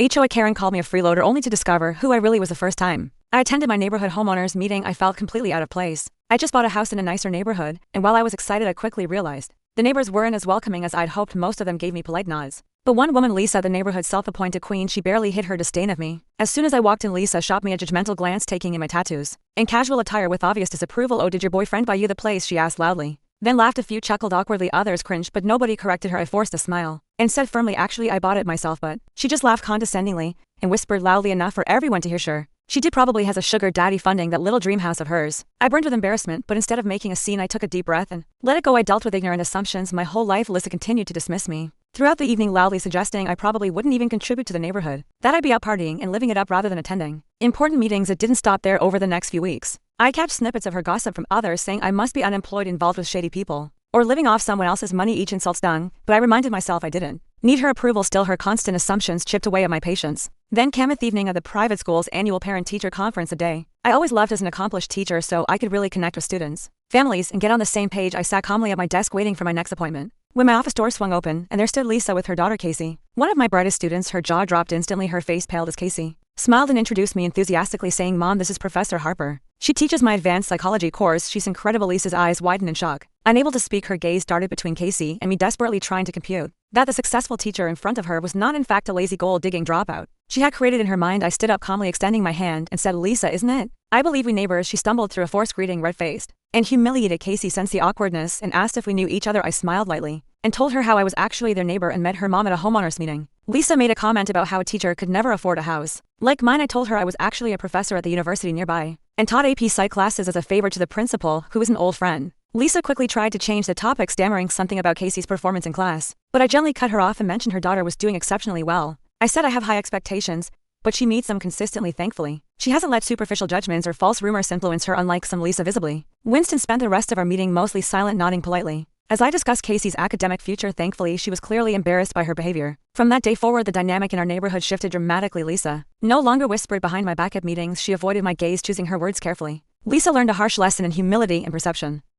HOA Karen called me a freeloader only to discover who I really was the first time. I attended my neighborhood homeowners meeting. I felt completely out of place. I just bought a house in a nicer neighborhood, and while I was excited I quickly realized the neighbors weren't as welcoming as I'd hoped. Most of them gave me polite nods. But one woman, Lisa, the neighborhood's self-appointed queen, she barely hid her disdain of me. As soon as I walked in, Lisa shot me a judgmental glance, taking in my tattoos and casual attire with obvious disapproval. "Oh, did your boyfriend buy you the place?" she asked loudly. Then laughed. A few chuckled awkwardly, others cringed, but nobody corrected her. I forced a smile and said firmly, "Actually, I bought it myself." But she just laughed condescendingly and whispered loudly enough for everyone to hear, "Sure. She did probably has a sugar daddy funding that little dream house of hers." I burned with embarrassment, but instead of making a scene, I took a deep breath and let it go. I dealt with ignorant assumptions my whole life. Lisa continued to dismiss me throughout the evening, loudly suggesting I probably wouldn't even contribute to the neighborhood, that I'd be out partying and living it up rather than attending important meetings. It didn't stop there. Over the next few weeks, I catch snippets of her gossip from others, saying I must be unemployed, involved with shady people, or living off someone else's money. Each insult stung, but I reminded myself I didn't need her approval. Still, her constant assumptions chipped away at my patience. Then came the evening of the private school's annual parent-teacher conference, a day I always loved as an accomplished teacher, so I could really connect with students, families, and get on the same page. I sat calmly at my desk waiting for my next appointment when my office door swung open and there stood Lisa with her daughter Casey, one of my brightest students. Her jaw dropped instantly, her face paled as Casey smiled and introduced me enthusiastically, saying, "Mom, this is Professor Harper. She teaches my advanced psychology course. She's incredible." Lisa's eyes widened in shock. Unable to speak, her gaze darted between Casey and me, desperately trying to compute that the successful teacher in front of her was not in fact a lazy gold-digging dropout she had created in her mind. I stood up calmly, extending my hand, and said, "Lisa, isn't it? I believe we neighbors." She stumbled through a forced greeting, red-faced and humiliated. Casey sensed the awkwardness and asked if we knew each other. I smiled lightly and told her how I was actually their neighbor and met her mom at a homeowners meeting. Lisa made a comment about how a teacher could never afford a house like mine. I told her I was actually a professor at the university nearby and taught AP Psych classes as a favor to the principal, who was an old friend. Lisa quickly tried to change the topic, stammering something about Casey's performance in class, but I gently cut her off and mentioned her daughter was doing exceptionally well. I said I have high expectations, but she meets them consistently. Thankfully, she hasn't let superficial judgments or false rumors influence her, unlike some. Lisa visibly Winston spent the rest of our meeting mostly silent, nodding politely as I discussed Casey's academic future. Thankfully, she was clearly embarrassed by her behavior. From that day forward, the dynamic in our neighborhood shifted dramatically. Lisa no longer whispered behind my back at meetings. She avoided my gaze, choosing her words carefully. Lisa learned a harsh lesson in humility and perception.